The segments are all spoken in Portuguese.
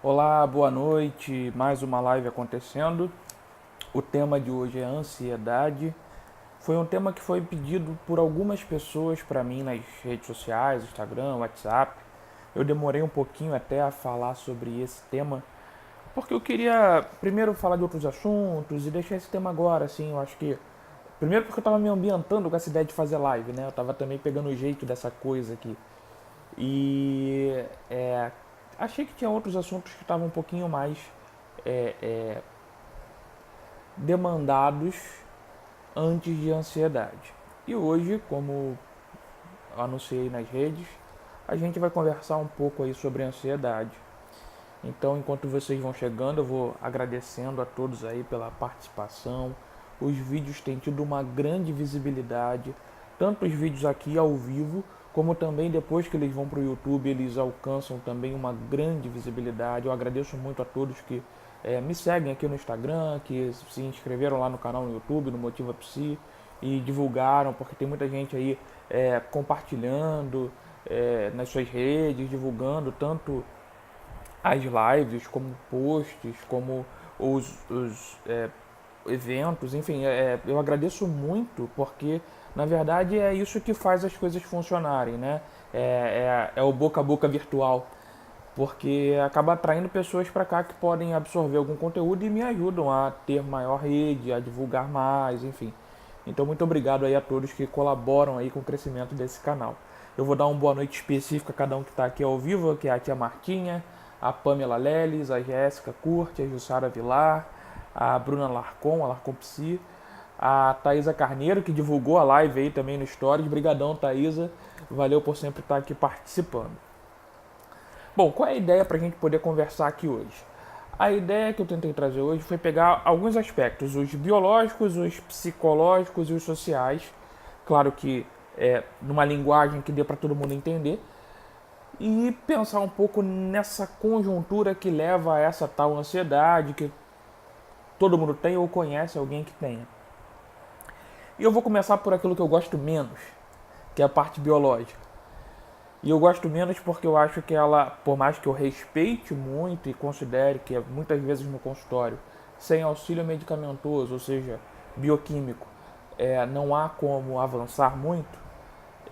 Olá, boa noite. Mais uma live acontecendo. O tema de hoje é ansiedade. Foi um tema que foi pedido por algumas pessoas para mim nas redes sociais, Instagram, WhatsApp. Eu demorei um pouquinho até a falar sobre esse tema, porque eu queria primeiro falar de outros assuntos e deixar esse tema agora, assim, eu acho que primeiro porque eu estava me ambientando com essa ideia de fazer live, né? Eu estava também pegando o jeito dessa coisa aqui. E achei que tinha outros assuntos que estavam um pouquinho mais é, é, demandados antes de ansiedade. E hoje, como anunciei nas redes, a gente vai conversar um pouco aí sobre ansiedade. Então, enquanto vocês vão chegando, eu vou agradecendo a todos aí pela participação. Os vídeos têm tido uma grande visibilidade, tanto os vídeos aqui ao vivo, como também depois que eles vão para o YouTube, eles alcançam também uma grande visibilidade. Eu agradeço muito a todos que me seguem aqui no Instagram, que se inscreveram lá no canal no YouTube, no Motiva Psi, e divulgaram, porque tem muita gente aí compartilhando nas suas redes, divulgando tanto as lives, como posts, como os eventos, enfim, eu agradeço muito porque na verdade é isso que faz as coisas funcionarem, né? É o boca a boca virtual, porque acaba atraindo pessoas para cá que podem absorver algum conteúdo e me ajudam a ter maior rede, a divulgar mais, enfim. Então muito obrigado aí a todos que colaboram aí com o crescimento desse canal. Eu vou dar uma boa noite específica a cada um que está aqui ao vivo, que é a tia Martinha, a Pamela Leles, a Jéssica Curte, a Jussara Vilar, a Bruna Larcon, a Larcon Psi, a Thaisa Carneiro, que divulgou a live aí também no Stories. Brigadão, Thaisa. Valeu por sempre estar aqui participando. Bom, qual é a ideia para a gente poder conversar aqui hoje? A ideia que eu tentei trazer hoje foi pegar alguns aspectos, os biológicos, os psicológicos e os sociais, claro que numa linguagem que dê para todo mundo entender, e pensar um pouco nessa conjuntura que leva a essa tal ansiedade que todo mundo tem ou conhece alguém que tenha. E eu vou começar por aquilo que eu gosto menos, que é a parte biológica. E eu gosto menos porque eu acho que ela, por mais que eu respeite muito e considere que muitas vezes no consultório, sem auxílio medicamentoso, ou seja, bioquímico, não há como avançar muito,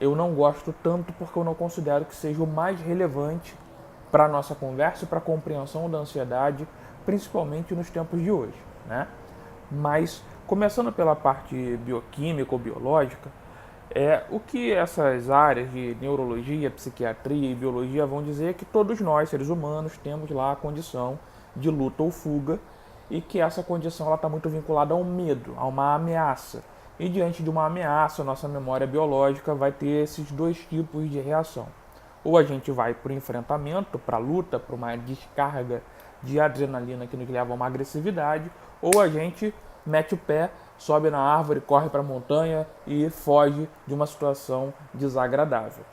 eu não gosto tanto porque eu não considero que seja o mais relevante para a nossa conversa e para a compreensão da ansiedade, principalmente nos tempos de hoje, né? Mas, começando pela parte bioquímica ou biológica, o que essas áreas de neurologia, psiquiatria e biologia vão dizer é que todos nós, seres humanos, temos lá a condição de luta ou fuga e que essa condição está muito vinculada ao medo, a uma ameaça. E diante de uma ameaça, nossa memória biológica vai ter esses dois tipos de reação. Ou a gente vai para o enfrentamento, para a luta, para uma descarga de adrenalina que nos leva a uma agressividade, ou a gente mete o pé, sobe na árvore, corre para a montanha e foge de uma situação desagradável.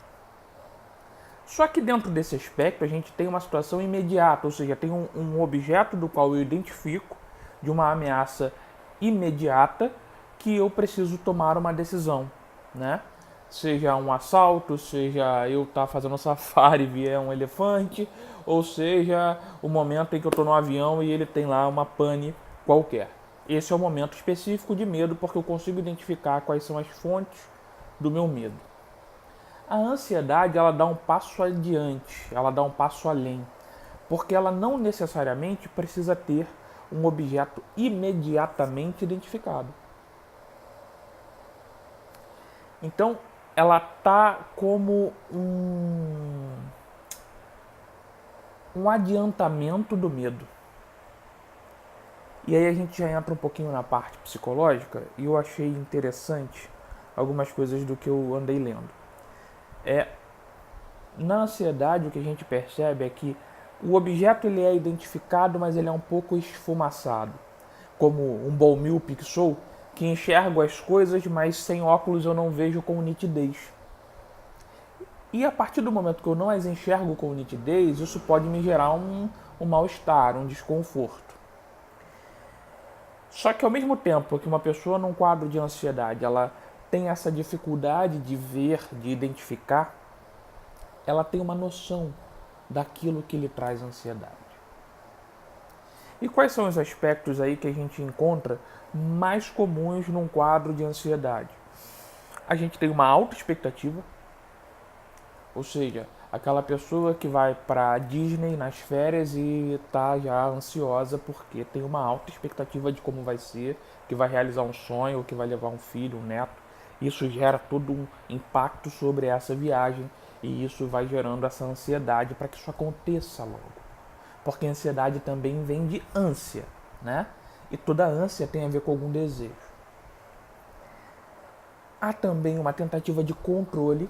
Só que dentro desse aspecto a gente tem uma situação imediata, ou seja, tem um objeto do qual eu identifico de uma ameaça imediata que eu preciso tomar uma decisão, né? Seja um assalto, seja eu estar fazendo um safari e vier um elefante, ou seja o momento em que eu estou no avião e ele tem lá uma pane qualquer. Esse é o momento específico de medo porque eu consigo identificar quais são as fontes do meu medo. A ansiedade, ela dá um passo adiante, ela dá um passo além, porque ela não necessariamente precisa ter um objeto imediatamente identificado. Então, ela tá como um adiantamento do medo. E aí a gente já entra um pouquinho na parte psicológica e eu achei interessante algumas coisas do que eu andei lendo. Na ansiedade o que a gente percebe é que o objeto ele é identificado, mas ele é um pouco esfumaçado, como um bom míope que sou, que enxergo as coisas, mas sem óculos eu não vejo com nitidez. E a partir do momento que eu não as enxergo com nitidez, isso pode me gerar um mal-estar, um desconforto. Só que ao mesmo tempo que uma pessoa num quadro de ansiedade, ela tem essa dificuldade de ver, de identificar, ela tem uma noção daquilo que lhe traz ansiedade. E quais são os aspectos aí que a gente encontra mais comuns num quadro de ansiedade? A gente tem uma alta expectativa, ou seja, aquela pessoa que vai para Disney nas férias e tá já ansiosa porque tem uma alta expectativa de como vai ser, que vai realizar um sonho, ou que vai levar um filho, um neto. Isso gera todo um impacto sobre essa viagem e isso vai gerando essa ansiedade para que isso aconteça logo. Porque a ansiedade também vem de ânsia, né? E toda ânsia tem a ver com algum desejo. Há também uma tentativa de controle,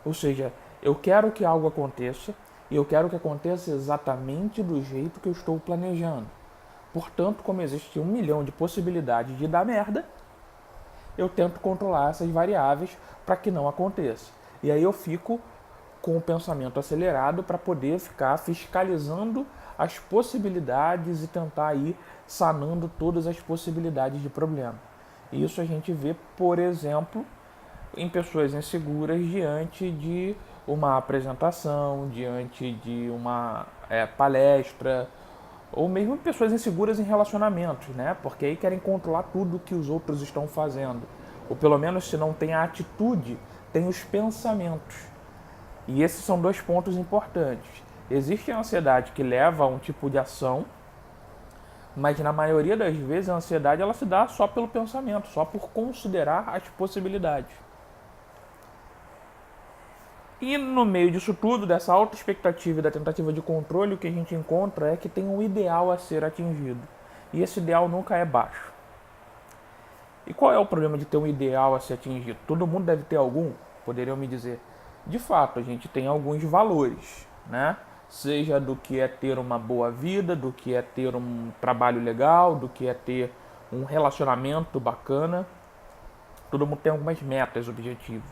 ou seja, eu quero que algo aconteça e eu quero que aconteça exatamente do jeito que eu estou planejando. Portanto, como existe 1 milhão de possibilidades de dar merda, eu tento controlar essas variáveis para que não aconteça. E aí eu fico com o pensamento acelerado para poder ficar fiscalizando as possibilidades e tentar ir sanando todas as possibilidades de problema. Isso a gente vê, por exemplo, em pessoas inseguras diante de uma apresentação, diante de uma palestra, ou mesmo pessoas inseguras em relacionamentos, né? Porque aí querem controlar tudo que os outros estão fazendo. Ou pelo menos, se não tem a atitude, tem os pensamentos. E esses são dois pontos importantes. Existe a ansiedade que leva a um tipo de ação, mas na maioria das vezes a ansiedade ela se dá só pelo pensamento, só por considerar as possibilidades. E no meio disso tudo, dessa alta expectativa e da tentativa de controle, o que a gente encontra é que tem um ideal a ser atingido. E esse ideal nunca é baixo. E qual é o problema de ter um ideal a ser atingido? Todo mundo deve ter algum? Poderiam me dizer. De fato, a gente tem alguns valores, né? Seja do que é ter uma boa vida, do que é ter um trabalho legal, do que é ter um relacionamento bacana. Todo mundo tem algumas metas, objetivos.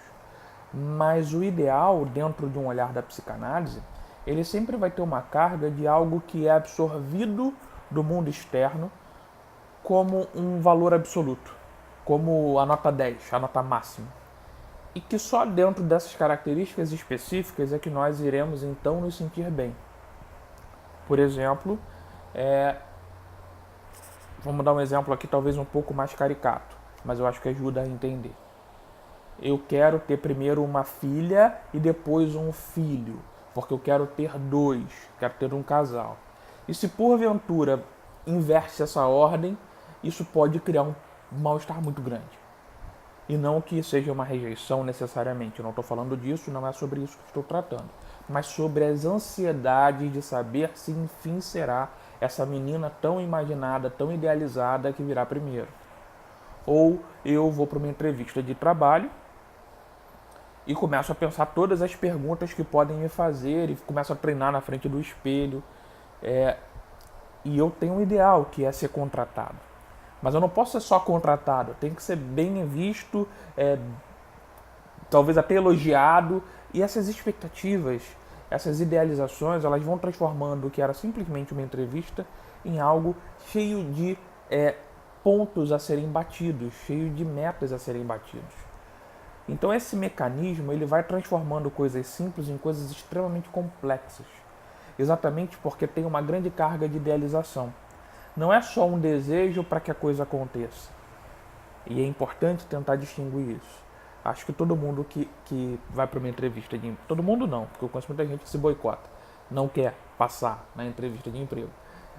Mas o ideal, dentro de um olhar da psicanálise, ele sempre vai ter uma carga de algo que é absorvido do mundo externo como um valor absoluto, como a nota 10, a nota máxima. E que só dentro dessas características específicas é que nós iremos então nos sentir bem. Por exemplo, vamos dar um exemplo aqui talvez um pouco mais caricato, mas eu acho que ajuda a entender. Eu quero ter primeiro uma filha e depois um filho, porque eu quero ter dois, quero ter um casal. E se porventura inverte essa ordem, isso pode criar um mal-estar muito grande. E não que seja uma rejeição necessariamente, eu não estou falando disso, não é sobre isso que estou tratando, mas sobre as ansiedades de saber se enfim será essa menina tão imaginada, tão idealizada que virá primeiro. Ou eu vou para uma entrevista de trabalho e começo a pensar todas as perguntas que podem me fazer e começo a treinar na frente do espelho. E eu tenho um ideal, que é ser contratado. Mas eu não posso ser só contratado, eu tenho que ser bem visto, talvez até elogiado. E essas expectativas, essas idealizações, elas vão transformando o que era simplesmente uma entrevista em algo cheio de pontos a serem batidos, cheio de metas a serem batidos. Então esse mecanismo ele vai transformando coisas simples em coisas extremamente complexas, exatamente porque tem uma grande carga de idealização. Não é só um desejo para que a coisa aconteça. E é importante tentar distinguir isso. Acho que todo mundo que vai para uma entrevista de emprego, todo mundo não, porque eu conheço muita gente que se boicota, não quer passar na entrevista de emprego.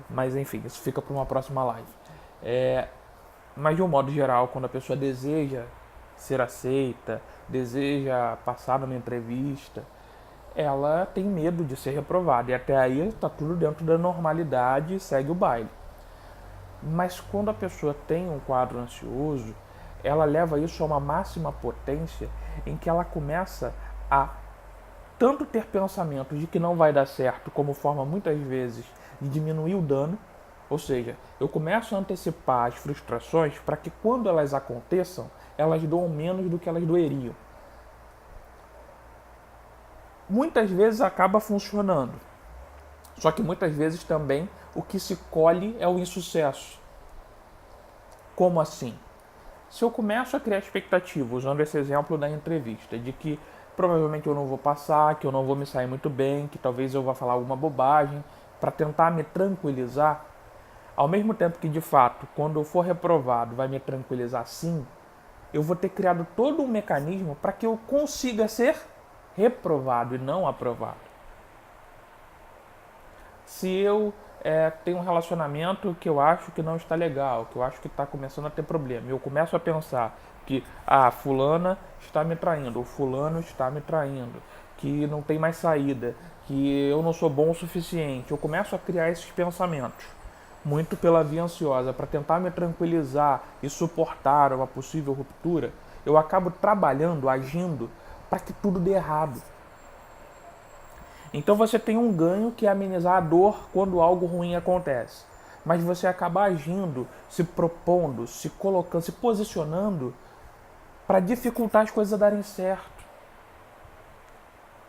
Mas enfim, isso fica para uma próxima live. Mas de um modo geral, quando a pessoa deseja ser aceita, deseja passar numa entrevista, ela tem medo de ser reprovada. E até aí está tudo dentro da normalidade e segue o baile. Mas quando a pessoa tem um quadro ansioso, ela leva isso a uma máxima potência em que ela começa a tanto ter pensamentos de que não vai dar certo, como forma muitas vezes de diminuir o dano. Ou seja, eu começo a antecipar as frustrações para que quando elas aconteçam, elas doam menos do que elas doeriam. Muitas vezes acaba funcionando. Só que muitas vezes também o que se colhe é o insucesso. Como assim? Se eu começo a criar expectativa, usando esse exemplo da entrevista, de que provavelmente eu não vou passar, que eu não vou me sair muito bem, que talvez eu vá falar alguma bobagem, para tentar me tranquilizar, Ao mesmo tempo que, de fato, quando eu for reprovado, vai me tranquilizar sim, eu vou ter criado todo um mecanismo para que eu consiga ser reprovado e não aprovado. Se eu tenho um relacionamento que eu acho que não está legal, que eu acho que está começando a ter problema, e eu começo a pensar que fulana está me traindo, ou fulano está me traindo, que não tem mais saída, que eu não sou bom o suficiente, eu começo a criar esses pensamentos, muito pela via ansiosa, para tentar me tranquilizar e suportar uma possível ruptura, eu acabo trabalhando, agindo, para que tudo dê errado. Então você tem um ganho que é amenizar a dor quando algo ruim acontece. Mas você acaba agindo, se propondo, se colocando, se posicionando para dificultar as coisas a darem certo.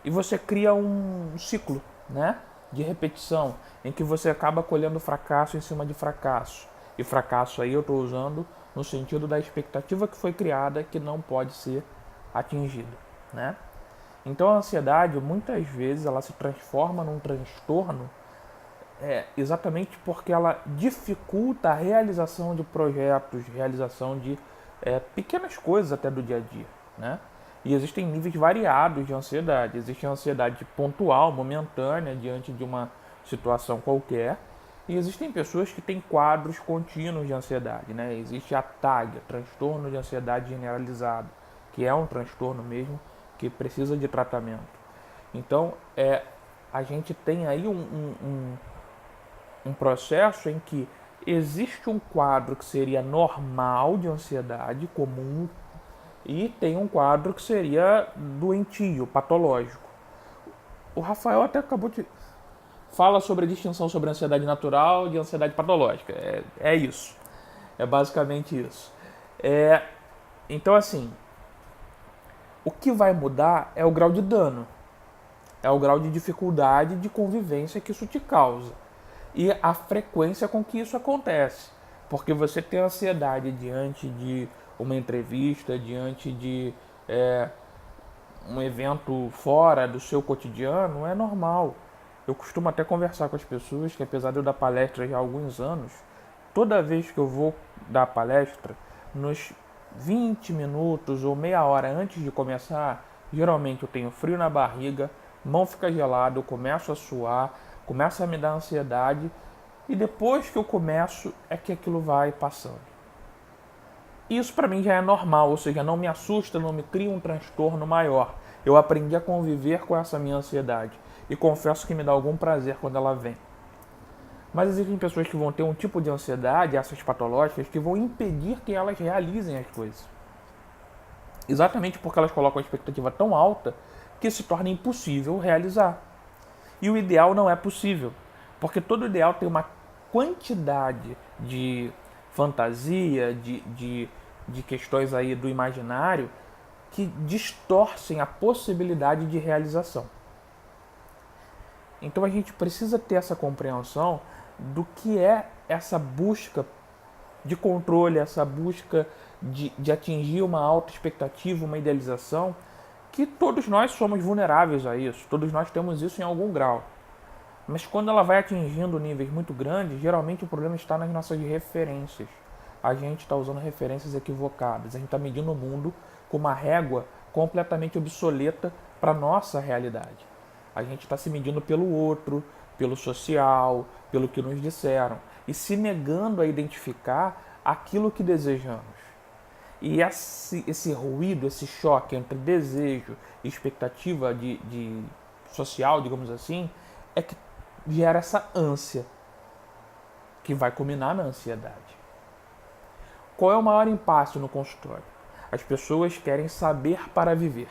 E você cria um ciclo, né, de repetição, em que você acaba colhendo fracasso em cima de fracasso. E fracasso aí eu estou usando no sentido da expectativa que foi criada que não pode ser atingida, né? Então a ansiedade, muitas vezes, ela se transforma num transtorno exatamente porque ela dificulta a realização de projetos, realização de pequenas coisas até do dia a dia, né? E existem níveis variados de ansiedade. Existe a ansiedade pontual, momentânea, diante de uma situação qualquer. E existem pessoas que têm quadros contínuos de ansiedade, né? Existe a TAG, transtorno de ansiedade generalizado, que é um transtorno mesmo que precisa de tratamento. Então, a gente tem aí um processo em que existe um quadro que seria normal de ansiedade, comum, e tem um quadro que seria doentio, patológico. O Rafael até acabou de fala sobre a distinção sobre ansiedade natural e ansiedade patológica. É isso. É basicamente isso. Então, assim, o que vai mudar é o grau de dano, é o grau de dificuldade de convivência que isso te causa e a frequência com que isso acontece. Porque você ter ansiedade diante de uma entrevista, diante de um evento fora do seu cotidiano, é normal. Eu costumo até conversar com as pessoas que, apesar de eu dar palestra já há alguns anos, toda vez que eu vou dar palestra, nos 20 minutos ou meia hora antes de começar, geralmente eu tenho frio na barriga, mão fica gelada, eu começo a suar, começa a me dar ansiedade e depois que eu começo é que aquilo vai passando. Isso para mim já é normal, ou seja, não me assusta, não me cria um transtorno maior. Eu aprendi a conviver com essa minha ansiedade e confesso que me dá algum prazer quando ela vem. Mas existem pessoas que vão ter um tipo de ansiedade, essas patológicas, que vão impedir que elas realizem as coisas. Exatamente porque elas colocam a expectativa tão alta que se torna impossível realizar. E o ideal não é possível, porque todo ideal tem uma quantidade de fantasia, de questões aí do imaginário que distorcem a possibilidade de realização. Então a gente precisa ter essa compreensão do que é essa busca de controle, essa busca de atingir uma alta expectativa, uma idealização, que todos nós somos vulneráveis a isso, todos nós temos isso em algum grau. Mas quando ela vai atingindo níveis muito grandes, geralmente o problema está nas nossas referências. A gente está usando referências equivocadas, a gente está medindo o mundo com uma régua completamente obsoleta para a nossa realidade. A gente está se medindo pelo outro, pelo social, pelo que nos disseram, e se negando a identificar aquilo que desejamos. E esse ruído, esse choque entre desejo e expectativa de social, digamos assim, é que gera essa ânsia, que vai culminar na ansiedade. Qual é o maior impasse no consultório? As pessoas querem saber para viver.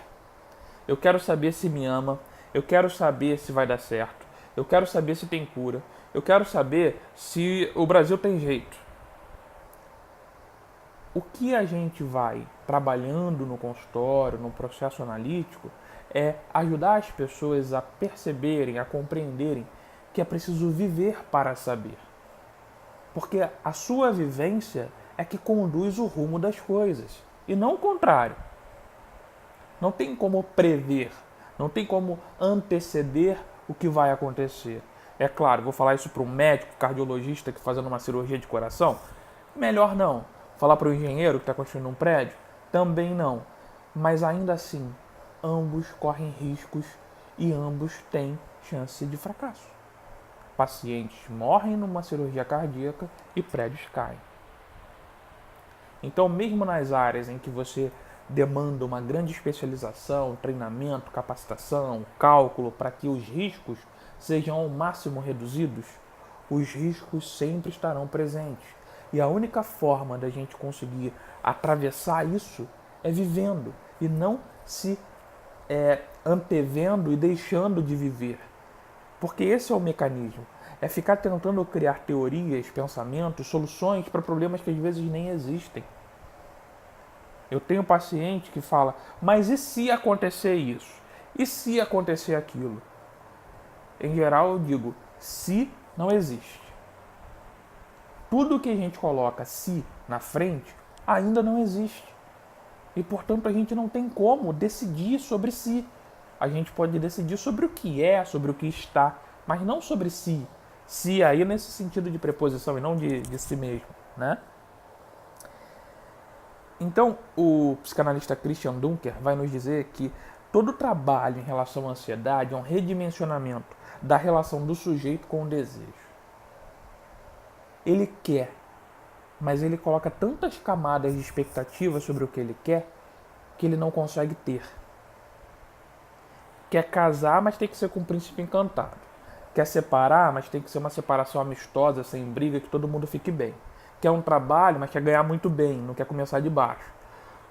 Eu quero saber se me ama, eu quero saber se vai dar certo, eu quero saber se tem cura, eu quero saber se o Brasil tem jeito. O que a gente vai trabalhando no consultório, no processo analítico, é ajudar as pessoas a perceberem, a compreenderem que é preciso viver para saber. Porque a sua vivência é que conduz o rumo das coisas, e não o contrário. Não tem como prever, não tem como anteceder o que vai acontecer. É claro, vou falar isso para um médico, cardiologista que está fazendo uma cirurgia de coração? Melhor não. Falar para o engenheiro que está construindo um prédio? Também não. Mas ainda assim, ambos correm riscos e ambos têm chance de fracasso. Pacientes morrem numa cirurgia cardíaca e prédios caem. Então, mesmo nas áreas em que você demanda uma grande especialização, treinamento, capacitação, cálculo, para que os riscos sejam ao máximo reduzidos, os riscos sempre estarão presentes. E a única forma da gente conseguir atravessar isso é vivendo e não se antevendo e deixando de viver. Porque esse é o mecanismo. É ficar tentando criar teorias, pensamentos, soluções para problemas que às vezes nem existem. Eu tenho paciente que fala, mas e se acontecer isso? E se acontecer aquilo? Em geral eu digo, se não existe. Tudo que a gente coloca se na frente ainda não existe. E portanto a gente não tem como decidir sobre si. A gente pode decidir sobre o que é, sobre o que está, mas não sobre si. Si aí nesse sentido de preposição e não de si mesmo, né? Então, o psicanalista Christian Dunker vai nos dizer que todo trabalho em relação à ansiedade é um redimensionamento da relação do sujeito com o desejo. Ele quer, mas ele coloca tantas camadas de expectativa sobre o que ele quer que ele não consegue ter. Quer casar, mas tem que ser com um príncipe encantado. Quer separar, mas tem que ser uma separação amistosa, sem briga, que todo mundo fique bem. Quer um trabalho, mas quer ganhar muito bem, não quer começar de baixo.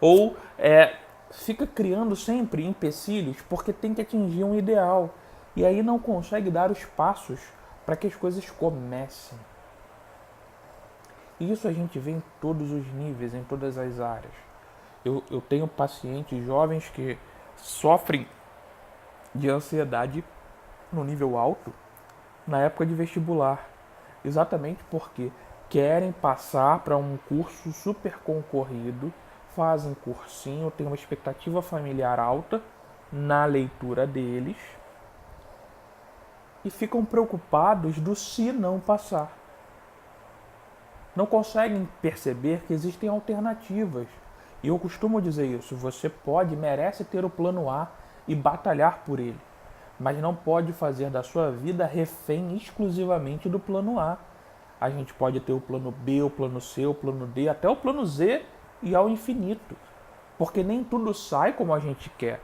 Ou fica criando sempre empecilhos porque tem que atingir um ideal. E aí não consegue dar os passos para que as coisas comecem. E isso a gente vê em todos os níveis, em todas as áreas. Eu tenho pacientes jovens que sofrem de ansiedade no nível alto na época de vestibular. Exatamente porque querem passar para um curso super concorrido, fazem cursinho, têm uma expectativa familiar alta na leitura deles e ficam preocupados do se não passar. Não conseguem perceber que existem alternativas. E eu costumo dizer isso, você pode, merece ter o plano A e batalhar por ele, mas não pode fazer da sua vida refém exclusivamente do plano A. A gente pode ter o plano B, o plano C, o plano D, até o plano Z e ao infinito. Porque nem tudo sai como a gente quer.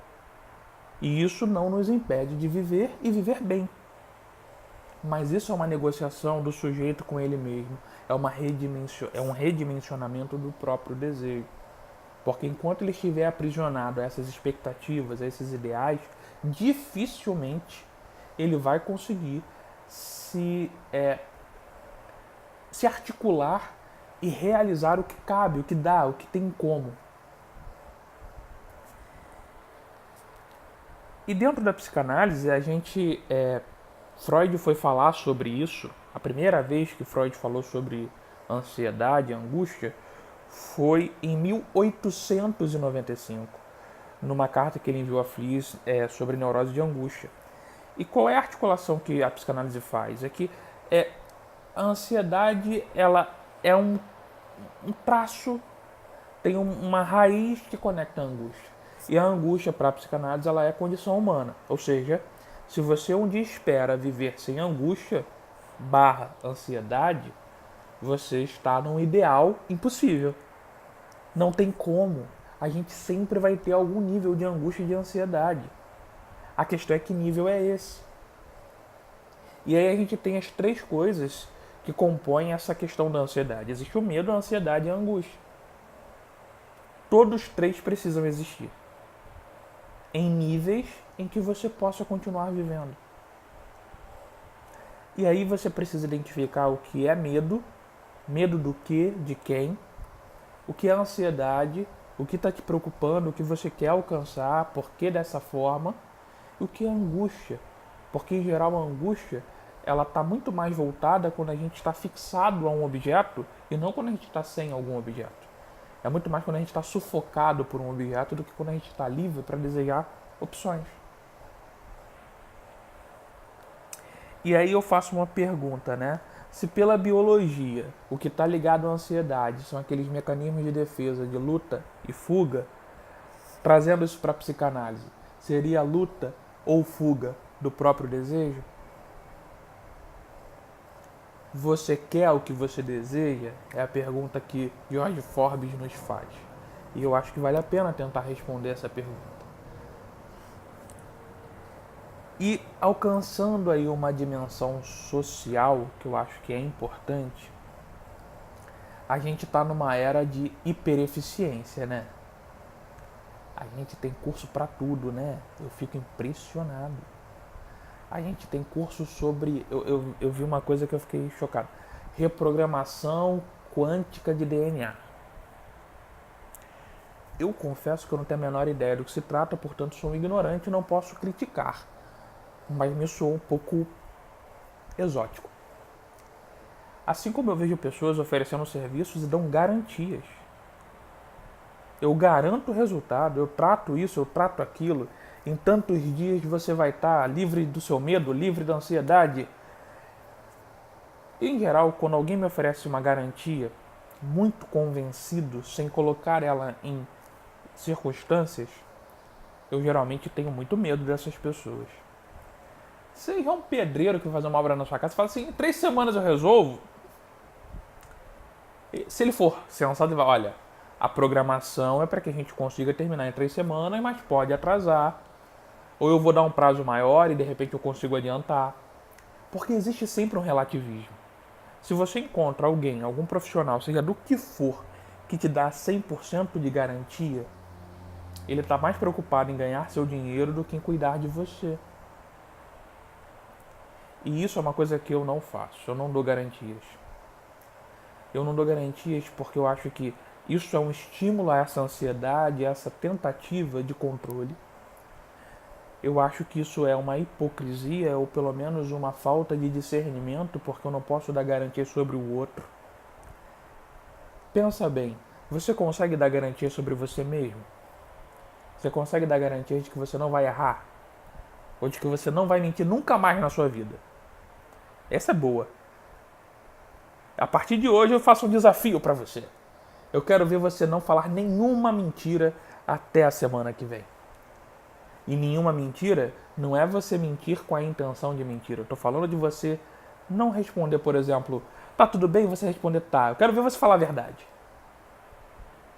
E isso não nos impede de viver e viver bem. Mas isso é uma negociação do sujeito com ele mesmo. É um redimensionamento do próprio desejo. Porque enquanto ele estiver aprisionado a essas expectativas, a esses ideais, dificilmente ele vai conseguir se articular e realizar o que cabe, o que dá, o que tem como. E dentro da psicanálise, Freud foi falar sobre isso. A primeira vez que Freud falou sobre ansiedade, angústia, foi em 1895, numa carta que ele enviou a Fliess sobre neurose de angústia. E qual é a articulação que a psicanálise faz? É que a ansiedade ela é um traço, tem uma raiz que conecta a angústia. E a angústia, para a psicanálise, ela é condição humana. Ou seja, se você um dia espera viver sem angústia / ansiedade, você está num ideal impossível. Não tem como. A gente sempre vai ter algum nível de angústia e de ansiedade. A questão é que nível é esse. E aí a gente tem as três coisas que compõem essa questão da ansiedade. Existe o medo, a ansiedade e a angústia. Todos três precisam existir. Em níveis em que você possa continuar vivendo. E aí você precisa identificar o que é medo do que, de quem, o que é ansiedade, o que está te preocupando, o que você quer alcançar, por que dessa forma, e o que é angústia. Porque em geral a angústia ela está muito mais voltada quando a gente está fixado a um objeto e não quando a gente está sem algum objeto. É muito mais quando a gente está sufocado por um objeto do que quando a gente está livre para desejar opções. E aí eu faço uma pergunta, né? Se pela biologia o que está ligado à ansiedade são aqueles mecanismos de defesa de luta e fuga, trazendo isso para a psicanálise, seria luta ou fuga do próprio desejo? Você quer o que você deseja? É a pergunta que George Forbes nos faz. E eu acho que vale a pena tentar responder essa pergunta. E alcançando aí uma dimensão social que eu acho que é importante, a gente está numa era de hipereficiência, né? A gente tem curso para tudo, né? Eu fico impressionado. A gente tem curso sobre... Eu vi uma coisa que eu fiquei chocado. Reprogramação quântica de DNA. Eu confesso que eu não tenho a menor ideia do que se trata, portanto sou um ignorante e não posso criticar. Mas me soou um pouco exótico. Assim como eu vejo pessoas oferecendo serviços e dão garantias. Eu garanto o resultado, eu trato isso, eu trato aquilo. Em tantos dias você vai estar livre do seu medo, livre da ansiedade. Em geral, quando alguém me oferece uma garantia, muito convencido, sem colocar ela em circunstâncias, eu geralmente tenho muito medo dessas pessoas. Seja um pedreiro que vai fazer uma obra na sua casa e fala assim, em 3 semanas eu resolvo. Se ele for sensato e vai, olha, a programação é para que a gente consiga terminar em 3 semanas, mas pode atrasar. Ou eu vou dar um prazo maior e de repente eu consigo adiantar. Porque existe sempre um relativismo. Se você encontra alguém, algum profissional, seja do que for, que te dá 100% de garantia, ele está mais preocupado em ganhar seu dinheiro do que em cuidar de você. E isso é uma coisa que eu não faço, eu não dou garantias. Eu não dou garantias porque eu acho que isso é um estímulo a essa ansiedade, a essa tentativa de controle. Eu acho que isso é uma hipocrisia ou pelo menos uma falta de discernimento, porque eu não posso dar garantia sobre o outro. Pensa bem, você consegue dar garantia sobre você mesmo? Você consegue dar garantia de que você não vai errar? Ou de que você não vai mentir nunca mais na sua vida? Essa é boa. A partir de hoje eu faço um desafio para você. Eu quero ver você não falar nenhuma mentira até a semana que vem. E nenhuma mentira não é você mentir com a intenção de mentir. Eu tô falando de você não responder, por exemplo, tá tudo bem? Você responder tá. Eu quero ver você falar a verdade.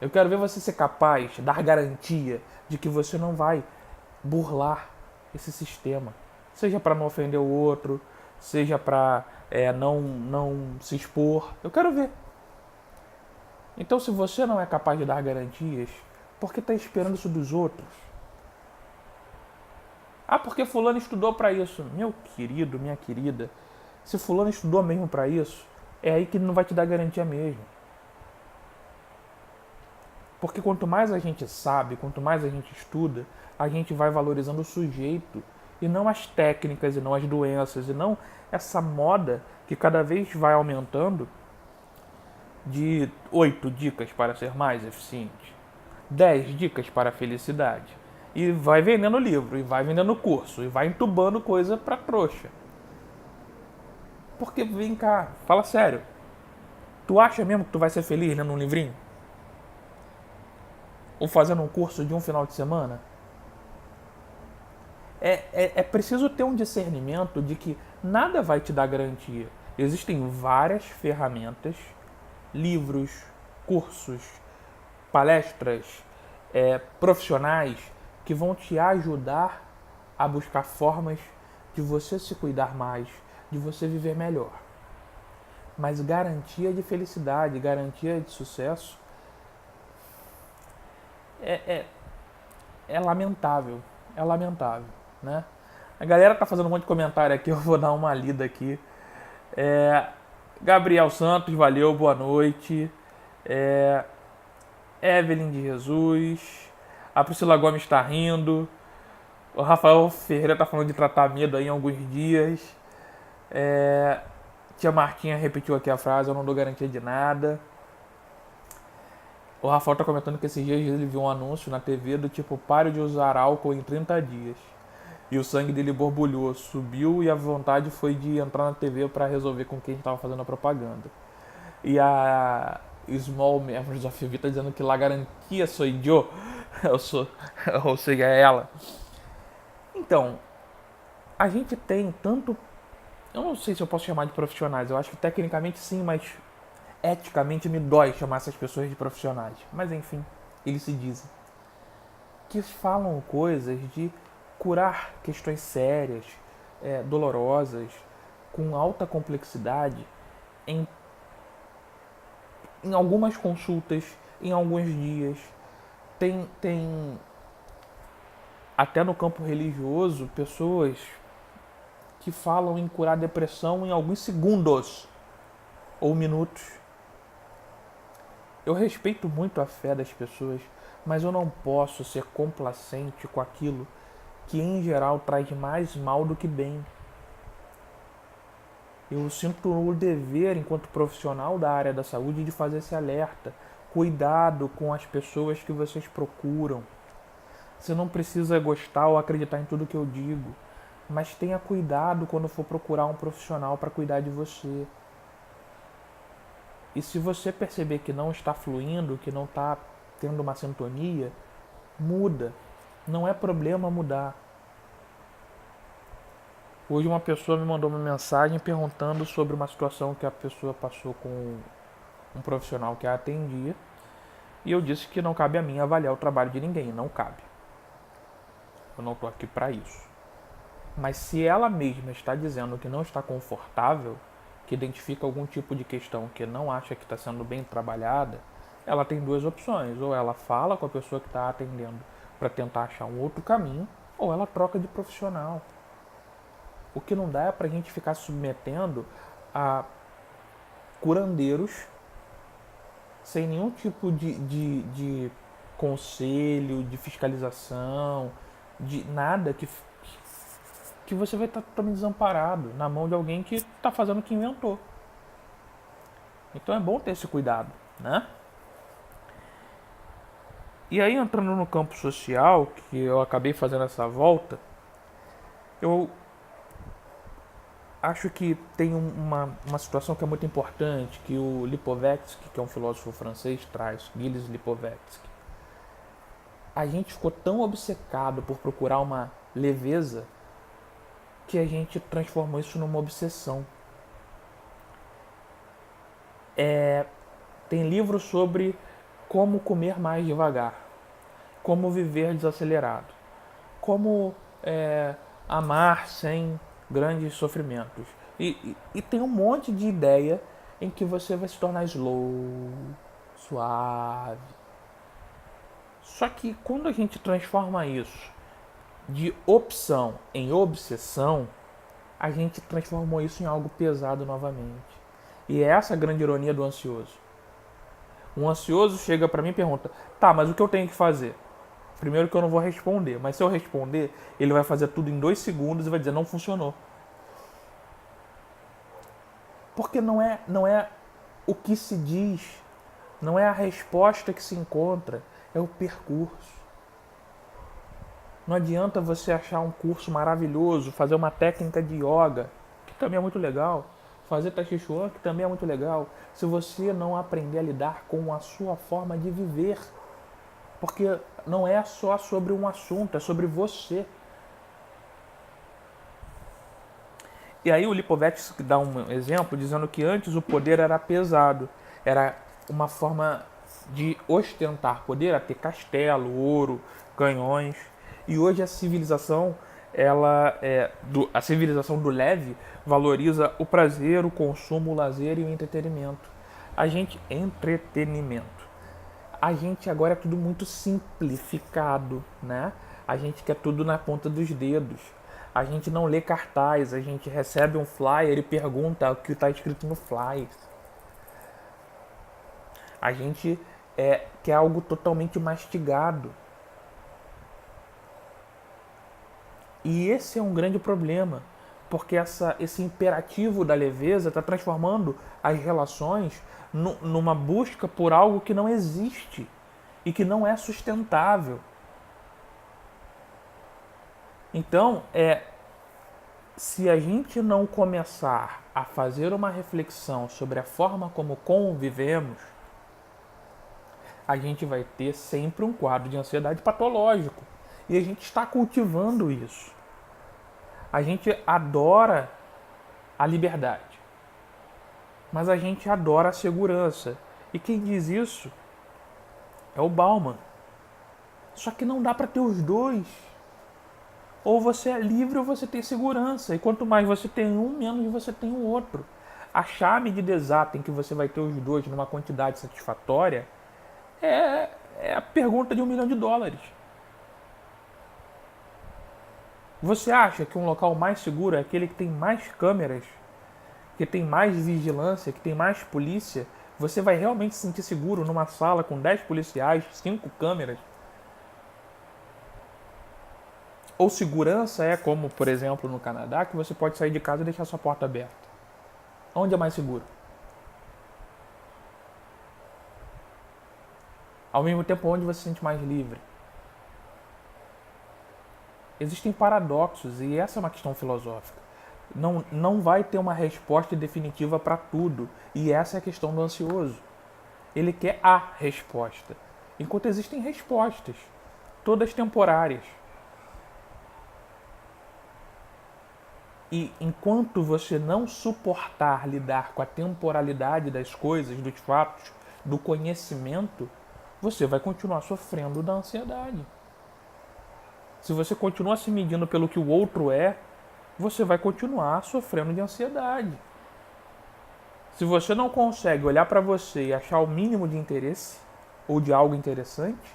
Eu quero ver você ser capaz, dar garantia de que você não vai burlar esse sistema. Seja para não ofender o outro, seja para não se expor. Eu quero ver. Então, se você não é capaz de dar garantias, por que está esperando isso dos outros? Ah, porque fulano estudou para isso. Meu querido, minha querida, se fulano estudou mesmo para isso, é aí que ele não vai te dar garantia mesmo. Porque quanto mais a gente sabe, quanto mais a gente estuda, a gente vai valorizando o sujeito, e não as técnicas, e não as doenças, e não essa moda que cada vez vai aumentando de 8 dicas para ser mais eficiente, 10 dicas para a felicidade. E vai vendendo livro, e vai vendendo curso, e vai entubando coisa pra trouxa. Porque, vem cá, fala sério. Tu acha mesmo que tu vai ser feliz lendo um livrinho? Ou fazendo um curso de um final de semana? É preciso ter um discernimento de que nada vai te dar garantia. Existem várias ferramentas, livros, cursos, palestras, profissionais que vão te ajudar a buscar formas de você se cuidar mais, de você viver melhor. Mas garantia de felicidade, garantia de sucesso é lamentável. É lamentável, né? A galera tá fazendo um monte de comentário aqui, eu vou dar uma lida aqui. Gabriel Santos, valeu, boa noite. Evelyn de Jesus. A Priscila Gomes está rindo. O Rafael Ferreira tá falando de tratar medo aí em alguns dias. Tia Martinha repetiu aqui a frase, eu não dou garantia de nada. O Rafael tá comentando que esses dias ele viu um anúncio na TV do tipo, pare de usar álcool em 30 dias. E o sangue dele borbulhou, subiu e a vontade foi de entrar na TV para resolver com quem estava fazendo a propaganda. E a Small Members of Evil tá dizendo que lá garantia sou eu. Eu sou, ou seja, é ela. Então, a gente tem tanto. Eu não sei se eu posso chamar de profissionais, eu acho que tecnicamente sim, mas eticamente me dói chamar essas pessoas de profissionais. Mas enfim, eles se dizem. Que falam coisas de curar questões sérias, dolorosas, com alta complexidade, em, em algumas consultas, em alguns dias. Tem até no campo religioso pessoas que falam em curar depressão em alguns segundos ou minutos. Eu respeito muito a fé das pessoas, mas eu não posso ser complacente com aquilo que em geral traz mais mal do que bem. Eu sinto o dever, enquanto profissional da área da saúde, de fazer esse alerta. Cuidado com as pessoas que vocês procuram. Você não precisa gostar ou acreditar em tudo que eu digo, mas tenha cuidado quando for procurar um profissional para cuidar de você. E se você perceber que não está fluindo, que não está tendo uma sintonia, muda. Não é problema mudar. Hoje uma pessoa me mandou uma mensagem perguntando sobre uma situação que a pessoa passou com um profissional que a atendia. E eu disse que não cabe a mim avaliar o trabalho de ninguém, não cabe. Eu não estou aqui para isso. Mas se ela mesma está dizendo que não está confortável, que identifica algum tipo de questão que não acha que está sendo bem trabalhada, ela tem duas opções. Ou ela fala com a pessoa que está atendendo para tentar achar um outro caminho, ou ela troca de profissional. O que não dá é para a gente ficar submetendo a curandeiros sem nenhum tipo de conselho, de fiscalização, de nada que você vai estar totalmente desamparado na mão de alguém que está fazendo o que inventou. Então é bom ter esse cuidado, né? E aí, entrando no campo social, que eu acabei fazendo essa volta, eu acho que tem uma situação que é muito importante, que o Lipovetsky, que é um filósofo francês, traz, Gilles Lipovetsky. A gente ficou tão obcecado por procurar uma leveza que a gente transformou isso numa obsessão. Tem livros sobre como comer mais devagar, como viver desacelerado, como amar sem grandes sofrimentos. E tem um monte de ideia em que você vai se tornar slow, suave. Só que quando a gente transforma isso de opção em obsessão, a gente transformou isso em algo pesado novamente. E é essa a grande ironia do ansioso. Um ansioso chega pra mim e pergunta: tá, mas o que eu tenho que fazer? Primeiro que eu não vou responder, mas se eu responder, ele vai fazer tudo em 2 segundos e vai dizer: não funcionou. Porque não é o que se diz, não é a resposta que se encontra, é o percurso. Não adianta você achar um curso maravilhoso, fazer uma técnica de yoga, que também é muito legal, fazer Tai Chi Chuan, que também é muito legal, se você não aprender a lidar com a sua forma de viver. Porque não é só sobre um assunto, é sobre você. E aí o Lipovetsky dá um exemplo dizendo que antes o poder era pesado, era uma forma de ostentar poder, a ter castelo, ouro, canhões. E hoje a civilização, a civilização do leve valoriza o prazer, o consumo, o lazer e o entretenimento. Entretenimento. A gente agora é tudo muito simplificado, né? A gente quer tudo na ponta dos dedos. A gente não lê cartaz, a gente recebe um flyer e pergunta o que está escrito no flyer. A gente quer algo totalmente mastigado. E esse é um grande problema, porque esse imperativo da leveza está transformando as relações numa busca por algo que não existe e que não é sustentável. Então, se a gente não começar a fazer uma reflexão sobre a forma como convivemos, a gente vai ter sempre um quadro de ansiedade patológico. E a gente está cultivando isso. A gente adora a liberdade, mas a gente adora a segurança. E quem diz isso é o Bauman. Só que não dá para ter os dois. Ou você é livre ou você tem segurança. E quanto mais você tem um, menos você tem o outro. Achar a medida exata em que você vai ter os dois numa quantidade satisfatória é a pergunta de $1 milhão. Você acha que um local mais seguro é aquele que tem mais câmeras, que tem mais vigilância, que tem mais polícia? Você vai realmente se sentir seguro numa sala com 10 policiais, 5 câmeras? Ou segurança é como, por exemplo, no Canadá, que você pode sair de casa e deixar sua porta aberta? Onde é mais seguro? Ao mesmo tempo, onde você se sente mais livre? Existem paradoxos e essa é uma questão filosófica. Não vai ter uma resposta definitiva para tudo. E essa é a questão do ansioso. Ele quer a resposta. Enquanto existem respostas, todas temporárias. E enquanto você não suportar lidar com a temporalidade das coisas, dos fatos, do conhecimento, você vai continuar sofrendo da ansiedade. Se você continua se medindo pelo que o outro é, você vai continuar sofrendo de ansiedade. Se você não consegue olhar para você e achar o mínimo de interesse ou de algo interessante,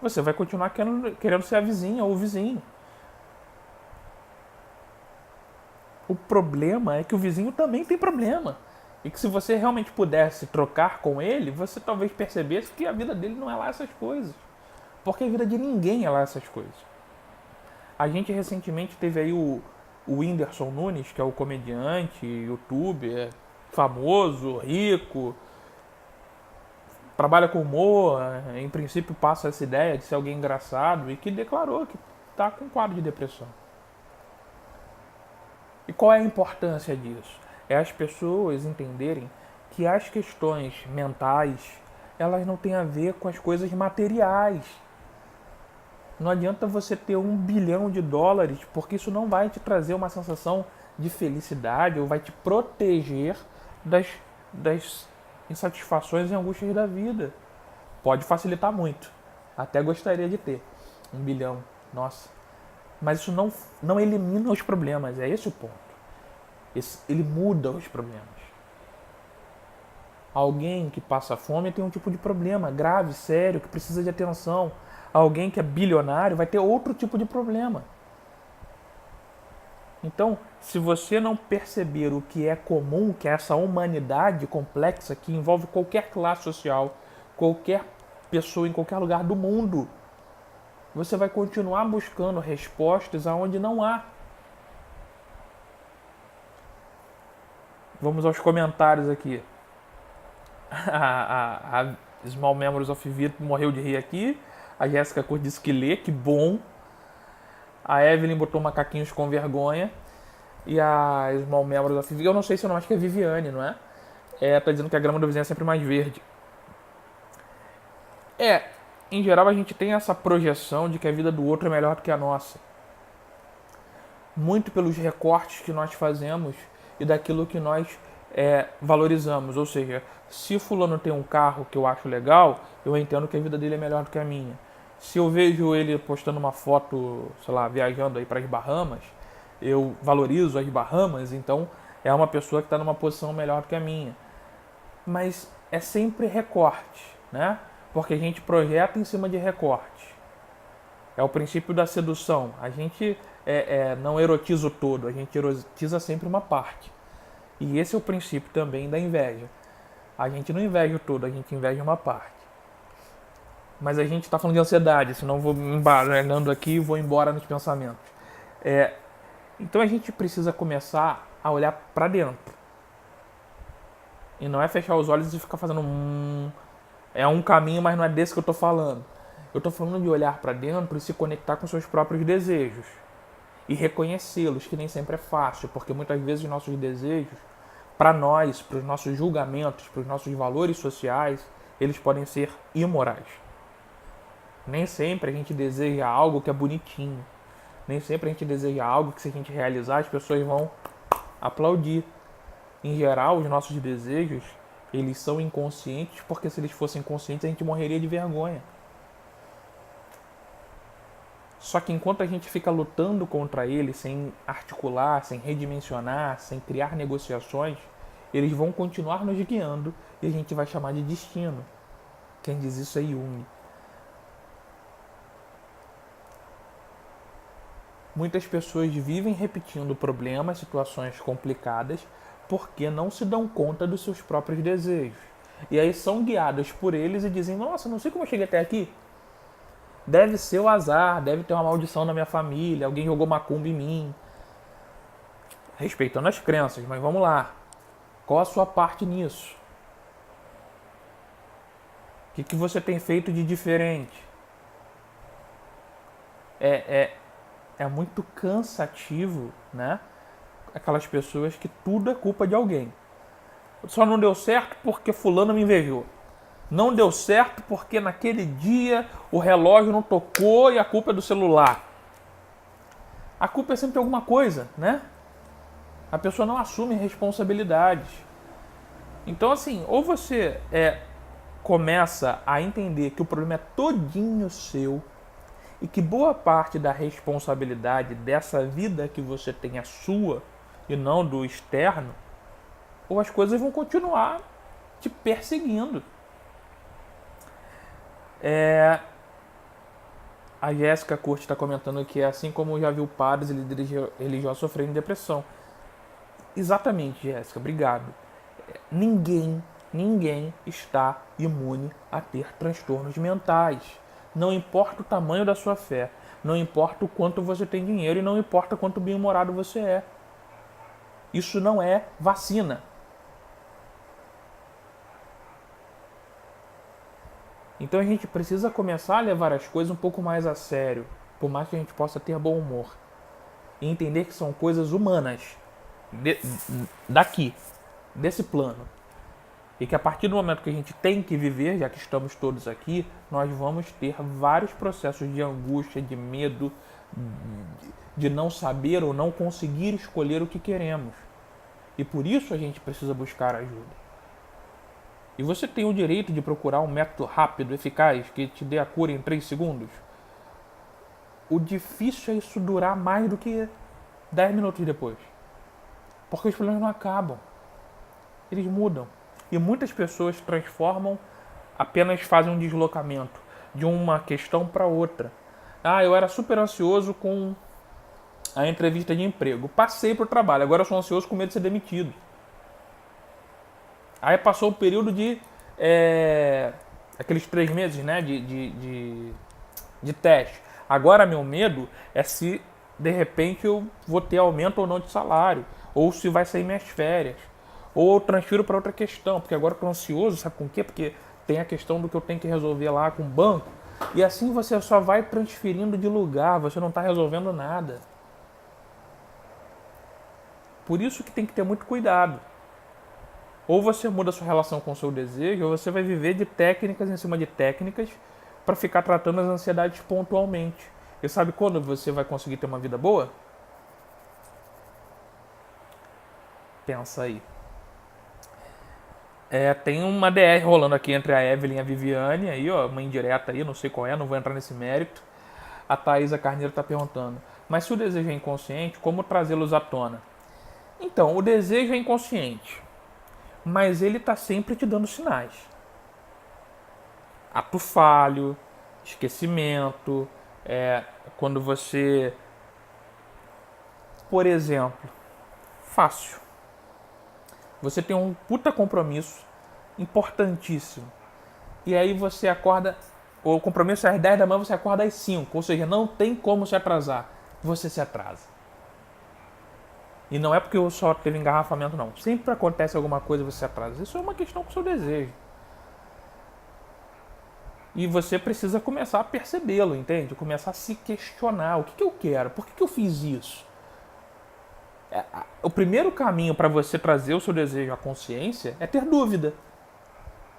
você vai continuar querendo ser a vizinha ou o vizinho. O problema é que o vizinho também tem problema. E que se você realmente pudesse trocar com ele, você talvez percebesse que a vida dele não é lá essas coisas. Porque a vida de ninguém é lá essas coisas. A gente recentemente teve aí o Whindersson Nunes, que é o comediante, youtuber, famoso, rico, trabalha com humor, em princípio passa essa ideia de ser alguém engraçado e que declarou que está com um quadro de depressão. E qual é a importância disso? É as pessoas entenderem que as questões mentais, elas não têm a ver com as coisas materiais. Não adianta você ter $1 bilhão, porque isso não vai te trazer uma sensação de felicidade ou vai te proteger das insatisfações e angústias da vida. Pode facilitar muito. Até gostaria de ter $1 bilhão. Nossa. Mas isso não elimina os problemas. É esse o ponto. Ele muda os problemas. Alguém que passa fome tem um tipo de problema grave, sério, que precisa de atenção. Alguém que é bilionário vai ter outro tipo de problema. Então, se você não perceber o que é comum, que é essa humanidade complexa que envolve qualquer classe social, qualquer pessoa em qualquer lugar do mundo, você vai continuar buscando respostas aonde não há. Vamos aos comentários aqui. A Small Memories of Vito morreu de rir aqui. A Jéssica Cor disse que lê, que bom. A Evelyn botou macaquinhos com vergonha. E a Small Memories of Vito, eu não sei se eu não acho que é Viviane, não é? Tá dizendo que a grama do vizinho é sempre mais verde. Em geral a gente tem essa projeção de que a vida do outro é melhor do que a nossa. Muito pelos recortes que nós fazemos e daquilo que nós valorizamos. Ou seja, se fulano tem um carro que eu acho legal, eu entendo que a vida dele é melhor do que a minha. Se eu vejo ele postando uma foto, sei lá, viajando aí para as Bahamas, eu valorizo as Bahamas, então é uma pessoa que está numa posição melhor do que a minha. Mas é sempre recorte, né? Porque a gente projeta em cima de recorte. É o princípio da sedução. A gente não erotiza o todo, a gente erotiza sempre uma parte. E esse é o princípio também da inveja. A gente não inveja o todo, a gente inveja uma parte. Mas a gente está falando de ansiedade, senão eu vou me embaralhando aqui e vou embora nos pensamentos. Então a gente precisa começar a olhar para dentro. E não é fechar os olhos e ficar fazendo é um caminho, mas não é desse que eu estou falando. Eu estou falando de olhar para dentro e se conectar com seus próprios desejos. e reconhecê-los, que nem sempre é fácil, porque muitas vezes os nossos desejos, para nós, para os nossos julgamentos, para os nossos valores sociais, eles podem ser imorais. Nem sempre a gente deseja algo que é bonitinho. Nem sempre a gente deseja algo que, se a gente realizar, as pessoas vão aplaudir. Em geral, os nossos desejos, eles são inconscientes, porque se eles fossem conscientes, a gente morreria de vergonha. Só que enquanto a gente fica lutando contra eles, sem articular, sem redimensionar, sem criar negociações, eles vão continuar nos guiando e a gente vai chamar de destino. Quem diz isso é Jung. Muitas pessoas vivem repetindo problemas, situações complicadas, porque não se dão conta dos seus próprios desejos. E aí são guiadas por eles e dizem, nossa, não sei como eu cheguei até aqui. Deve ser o azar, deve ter uma maldição na minha família, alguém jogou macumba em mim. Respeitando as crenças, mas vamos lá. Qual a sua parte nisso? O que você tem feito de diferente? É muito cansativo, né? Aquelas pessoas que tudo é culpa de alguém. Só não deu certo porque fulano me invejou. Não deu certo porque naquele dia o relógio não tocou e a culpa é do celular. A culpa é sempre alguma coisa, né? A pessoa não assume responsabilidades. Então, assim, ou você começa a entender que o problema é todinho seu e que boa parte da responsabilidade dessa vida que você tem é sua e não do externo, ou as coisas vão continuar te perseguindo. A Jéssica Curti está comentando que assim como já viu padres e líderes religiosos sofrendo de depressão. Exatamente, Jéssica, obrigado. Ninguém está imune a ter transtornos mentais. Não importa o tamanho da sua fé, não importa o quanto você tem dinheiro e não importa quanto bem-humorado você é. Isso não é vacina. Então a gente precisa começar a levar as coisas um pouco mais a sério, por mais que a gente possa ter bom humor. E entender que são coisas humanas, daqui, desse plano. E que a partir do momento que a gente tem que viver, já que estamos todos aqui, nós vamos ter vários processos de angústia, de medo, de não saber ou não conseguir escolher o que queremos. E por isso a gente precisa buscar ajuda. E você tem o direito de procurar um método rápido, eficaz, que te dê a cura em 3 segundos. O difícil é isso durar mais do que 10 minutos depois. Porque os problemas não acabam. Eles mudam. E muitas pessoas transformam, apenas fazem um deslocamento de uma questão para outra. Ah, eu era super ansioso com a entrevista de emprego. Passei para o trabalho, agora eu sou ansioso com medo de ser demitido. Aí passou o período de aqueles 3 meses, né, de teste. Agora meu medo é se de repente eu vou ter aumento ou não de salário, ou se vai sair minhas férias, ou eu transfiro para outra questão, porque agora eu estou ansioso, sabe com o quê? Porque tem a questão do que eu tenho que resolver lá com o banco, e assim você só vai transferindo de lugar, você não está resolvendo nada. Por isso que tem que ter muito cuidado. Ou você muda a sua relação com o seu desejo, ou você vai viver de técnicas em cima de técnicas para ficar tratando as ansiedades pontualmente. E sabe quando você vai conseguir ter uma vida boa? Pensa aí. Tem uma DR rolando aqui entre a Evelyn e a Viviane, aí, ó, uma indireta aí, não sei qual é, não vou entrar nesse mérito. A Thaisa Carneiro está perguntando, mas se o desejo é inconsciente, como trazê-los à tona? Então, o desejo é inconsciente, mas ele está sempre te dando sinais. Ato falho, esquecimento, quando você, por exemplo, fácil. Você tem um puta compromisso importantíssimo. E aí você acorda, o compromisso é às 10 da manhã, você acorda às 5. Ou seja, não tem como se atrasar. Você se atrasa. E não é porque eu só teve engarrafamento, não. Sempre acontece alguma coisa e você se atrasa. Isso é uma questão com o seu desejo. E você precisa começar a percebê-lo, entende? Começar a se questionar. O que eu quero? Por que eu fiz isso? O primeiro caminho para você trazer o seu desejo à consciência é ter dúvida.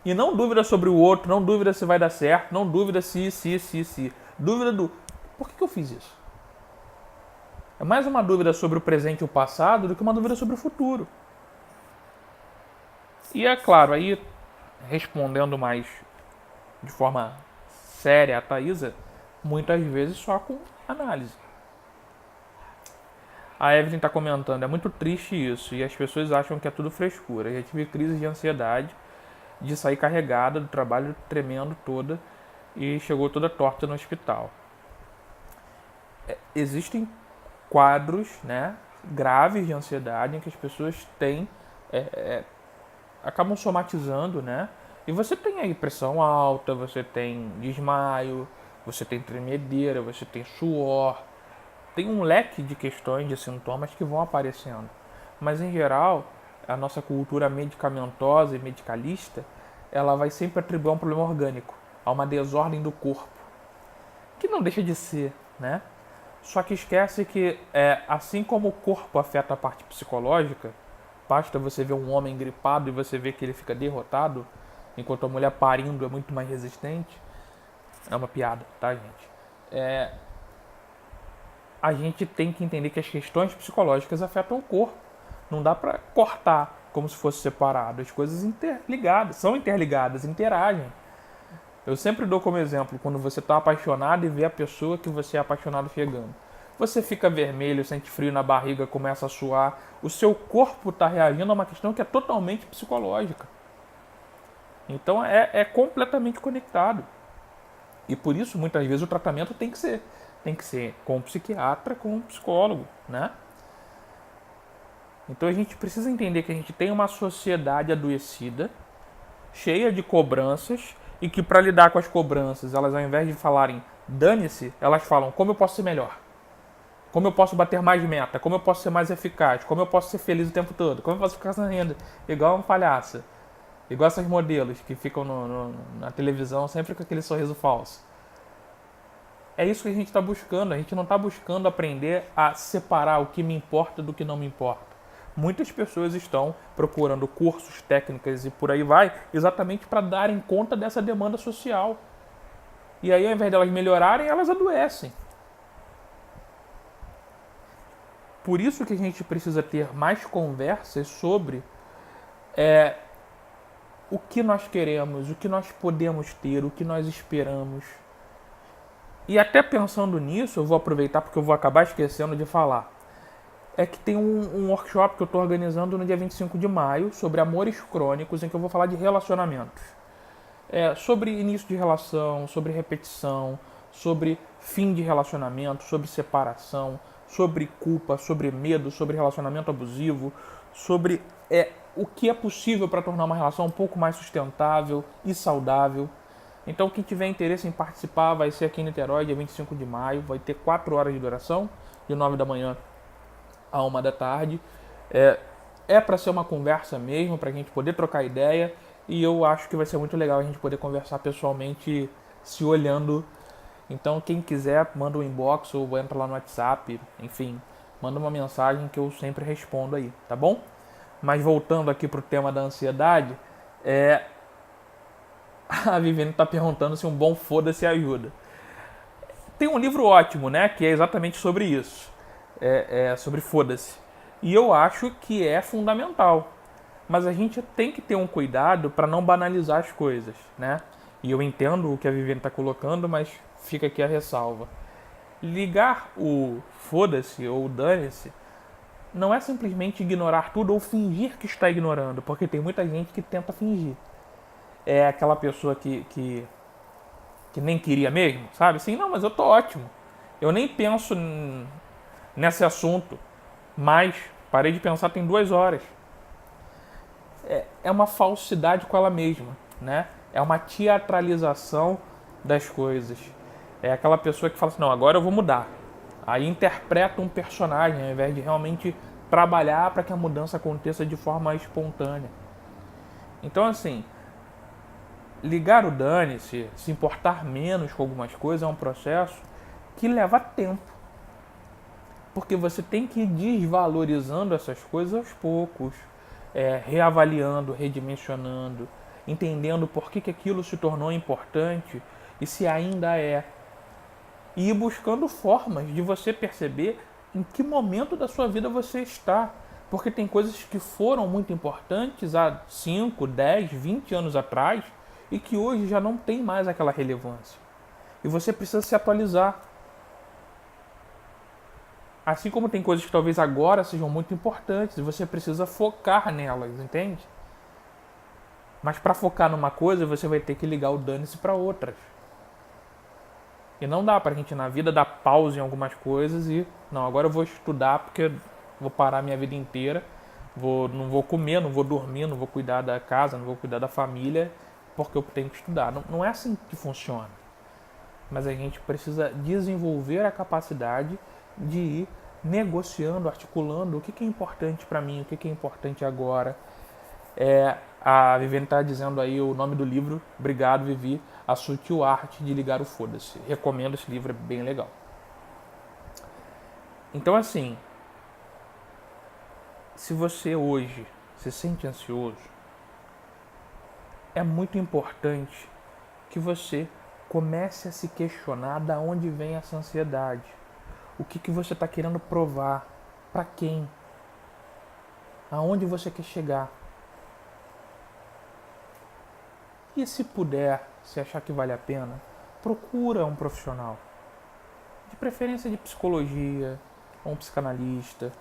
E não dúvida sobre o outro, não dúvida se vai dar certo, não dúvida se. Dúvida do por que eu fiz isso? É mais uma dúvida sobre o presente e o passado do que uma dúvida sobre o futuro. E é claro, aí respondendo mais de forma séria a Thaisa, muitas vezes só com análise. A Evelyn está comentando, é muito triste isso, e as pessoas acham que é tudo frescura. Eu já tive crise de ansiedade, de sair carregada do trabalho tremendo toda, e chegou toda torta no hospital. Existem quadros, né, graves de ansiedade em que as pessoas têm, acabam somatizando, né? E você tem aí pressão alta, você tem desmaio, você tem tremedeira, você tem suor, tem um leque de questões, de sintomas que vão aparecendo. Mas em geral, a nossa cultura medicamentosa e medicalista, ela vai sempre atribuir a um problema orgânico, a uma desordem do corpo, que não deixa de ser, né? Só que esquece que, assim como o corpo afeta a parte psicológica, basta você ver um homem gripado e você vê que ele fica derrotado, enquanto a mulher parindo é muito mais resistente. É uma piada, tá, gente? A gente tem que entender que as questões psicológicas afetam o corpo. Não dá pra cortar como se fosse separado. As coisas são interligadas, interagem. Eu sempre dou como exemplo, quando você está apaixonado e vê a pessoa que você é apaixonado chegando. Você fica vermelho, sente frio na barriga, começa a suar. O seu corpo está reagindo a uma questão que é totalmente psicológica. Então é completamente conectado. E por isso, muitas vezes, o tratamento tem que ser com um psiquiatra, com um psicólogo, né? Então a gente precisa entender que a gente tem uma sociedade adoecida, cheia de cobranças, e que para lidar com as cobranças, elas ao invés de falarem dane-se, elas falam como eu posso ser melhor, como eu posso bater mais meta, como eu posso ser mais eficaz, como eu posso ser feliz o tempo todo, como eu posso ficar sem renda, igual um palhaço, igual essas modelos que ficam na televisão sempre com aquele sorriso falso. É isso que a gente está buscando, a gente não está buscando aprender a separar o que me importa do que não me importa. Muitas pessoas estão procurando cursos, técnicas e por aí vai, exatamente para darem conta dessa demanda social. E aí, ao invés de elas melhorarem, elas adoecem. Por isso que a gente precisa ter mais conversas sobre o que nós queremos, o que nós podemos ter, o que nós esperamos. E até pensando nisso, eu vou aproveitar porque eu vou acabar esquecendo de falar. É que tem um workshop que eu estou organizando no dia 25 de maio sobre amores crônicos, em que eu vou falar de relacionamentos. Sobre início de relação, sobre repetição, sobre fim de relacionamento, sobre separação, sobre culpa, sobre medo, sobre relacionamento abusivo, sobre o que é possível para tornar uma relação um pouco mais sustentável e saudável. Então quem tiver interesse em participar vai ser aqui em Niterói, dia 25 de maio, vai ter 4 horas de duração, de 9 da manhã a 1 da tarde. É para ser uma conversa mesmo, para a gente poder trocar ideia, e eu acho que vai ser muito legal a gente poder conversar pessoalmente, se olhando. Então quem quiser, manda um inbox ou entra lá no WhatsApp, enfim, manda uma mensagem que eu sempre respondo aí, tá bom? Mas voltando aqui pro tema da ansiedade, a Viviane está perguntando se um bom foda-se ajuda. Tem um livro ótimo, né, que é exatamente sobre isso, sobre foda-se. E eu acho que é fundamental. Mas a gente tem que ter um cuidado para não banalizar as coisas, né? E eu entendo o que a Viviane está colocando, mas fica aqui a ressalva. Ligar o foda-se ou dane-se não é simplesmente ignorar tudo ou fingir que está ignorando, porque tem muita gente que tenta fingir. É aquela pessoa que nem queria mesmo, sabe? Assim, não, mas eu tô ótimo. Eu nem penso nesse assunto, mas parei de pensar tem 2 horas. É uma falsidade com ela mesma, né? É uma teatralização das coisas. É aquela pessoa que fala assim, não, agora eu vou mudar. Aí interpreta um personagem, ao invés de realmente trabalhar para que a mudança aconteça de forma espontânea. Então, assim, ligar o dane-se, se importar menos com algumas coisas, é um processo que leva tempo. Porque você tem que ir desvalorizando essas coisas aos poucos, reavaliando, redimensionando, entendendo por que aquilo se tornou importante e se ainda é. E ir buscando formas de você perceber em que momento da sua vida você está. Porque tem coisas que foram muito importantes há 5, 10, 20 anos atrás e que hoje já não tem mais aquela relevância. E você precisa se atualizar. Assim como tem coisas que talvez agora sejam muito importantes e você precisa focar nelas, entende? Mas para focar numa coisa, você vai ter que ligar o dane-se para outras. E não dá pra gente na vida dar pausa em algumas coisas e não, agora eu vou estudar porque vou parar minha vida inteira, não vou comer, não vou dormir, não vou cuidar da casa, não vou cuidar da família porque eu tenho que estudar. Não é assim que funciona. Mas a gente precisa desenvolver a capacidade de ir negociando, articulando o que é importante para mim, o que é importante agora. A Viviane está dizendo aí o nome do livro, obrigado Vivi, A Sutil Arte de Ligar o Foda-se. Recomendo esse livro, é bem legal. Então assim, se você hoje se sente ansioso, é muito importante que você comece a se questionar de onde vem essa ansiedade. O que você está querendo provar? Para quem? Aonde você quer chegar? E se puder, se achar que vale a pena, procura um profissional. De preferência de psicologia, ou um psicanalista,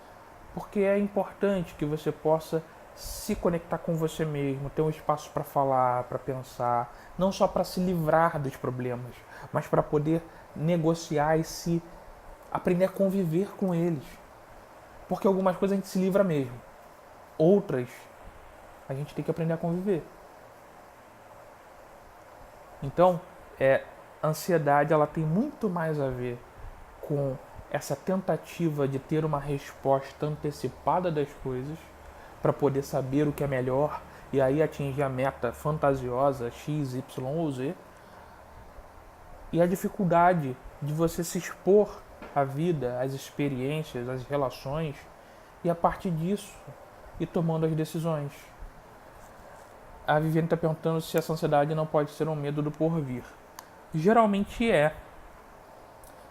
porque é importante que você possa se conectar com você mesmo, ter um espaço para falar, para pensar, não só para se livrar dos problemas, mas para poder negociar e se aprender a conviver com eles. Porque algumas coisas a gente se livra mesmo, outras a gente tem que aprender a conviver. Então, a ansiedade ela tem muito mais a ver com essa tentativa de ter uma resposta antecipada das coisas para poder saber o que é melhor e aí atingir a meta fantasiosa X, Y ou Z, e a dificuldade de você se expor à vida, às experiências, às relações e a partir disso ir tomando as decisões. A Viviane está perguntando se essa ansiedade não pode ser um medo do porvir. Geralmente é.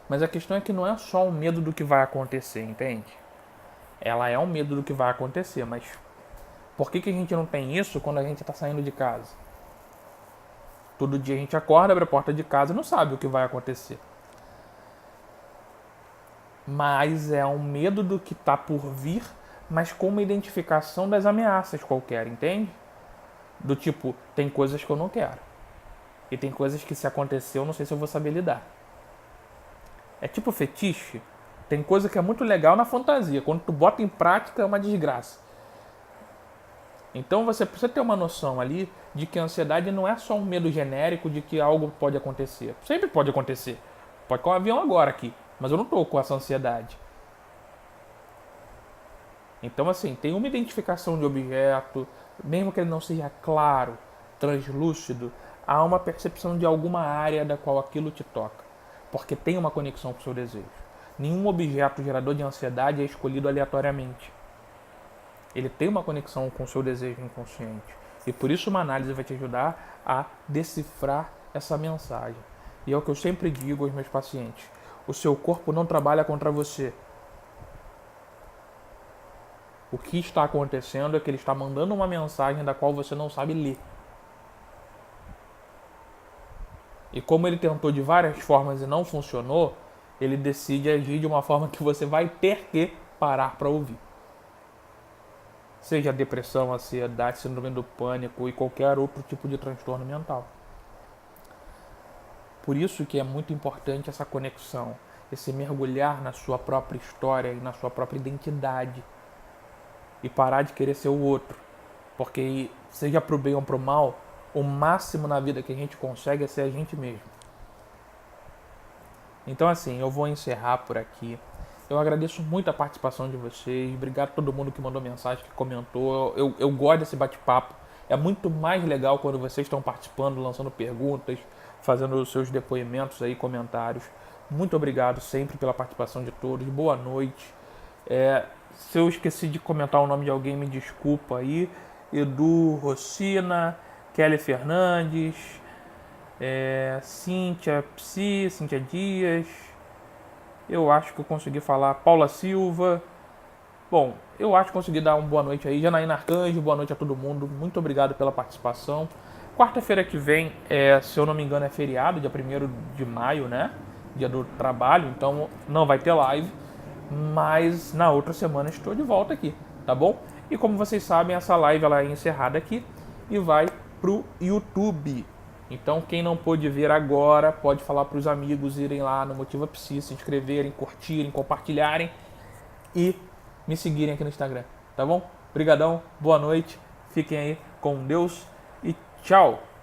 Mas a questão é que não é só um medo do que vai acontecer, entende? Ela é um medo do que vai acontecer, mas por que a gente não tem isso quando a gente está saindo de casa? Todo dia a gente acorda, abre a porta de casa e não sabe o que vai acontecer. Mas é um medo do que está por vir, mas com uma identificação das ameaças qualquer, entende? Do tipo, tem coisas que eu não quero. E tem coisas que se acontecer eu não sei se eu vou saber lidar. É tipo fetiche. Tem coisa que é muito legal na fantasia. Quando tu bota em prática é uma desgraça. Então você precisa ter uma noção ali de que a ansiedade não é só um medo genérico de que algo pode acontecer. Sempre pode acontecer. Pode cair um avião agora aqui. Mas eu não estou com essa ansiedade. Então assim, tem uma identificação de objeto, mesmo que ele não seja claro, translúcido, há uma percepção de alguma área da qual aquilo te toca, porque tem uma conexão com o seu desejo. Nenhum objeto gerador de ansiedade é escolhido aleatoriamente. Ele tem uma conexão com o seu desejo inconsciente. E por isso uma análise vai te ajudar a decifrar essa mensagem. E é o que eu sempre digo aos meus pacientes. O seu corpo não trabalha contra você. O que está acontecendo é que ele está mandando uma mensagem da qual você não sabe ler. E como ele tentou de várias formas e não funcionou, ele decide agir de uma forma que você vai ter que parar para ouvir. Seja depressão, ansiedade, síndrome do pânico e qualquer outro tipo de transtorno mental. Por isso que é muito importante essa conexão, esse mergulhar na sua própria história e na sua própria identidade. E parar de querer ser o outro. Porque seja pro bem ou pro mal, o máximo na vida que a gente consegue é ser a gente mesmo. Então assim, eu vou encerrar por aqui. Eu agradeço muito a participação de vocês. Obrigado a todo mundo que mandou mensagem, que comentou. Eu gosto desse bate-papo. É muito mais legal quando vocês estão participando, lançando perguntas, fazendo os seus depoimentos aí, comentários. Muito obrigado sempre pela participação de todos. Boa noite. Se eu esqueci de comentar o nome de alguém, me desculpa aí. Edu Rossina, Kelly Fernandes, Cíntia Psi, Cíntia Dias. Eu acho que eu consegui falar. Paula Silva. Bom, eu acho que consegui dar uma boa noite aí. Janaína Arcanjo, boa noite a todo mundo. Muito obrigado pela participação. Quarta-feira que vem, se eu não me engano, é feriado, dia 1º de maio, né? Dia do trabalho, então não vai ter live. Mas na outra semana estou de volta aqui, tá bom? E como vocês sabem, essa live ela é encerrada aqui e vai pro YouTube. Então quem não pôde ver agora, pode falar para os amigos irem lá no Motiva Psi, se inscreverem, curtirem, compartilharem e me seguirem aqui no Instagram, tá bom? Obrigadão, boa noite, fiquem aí com Deus e tchau!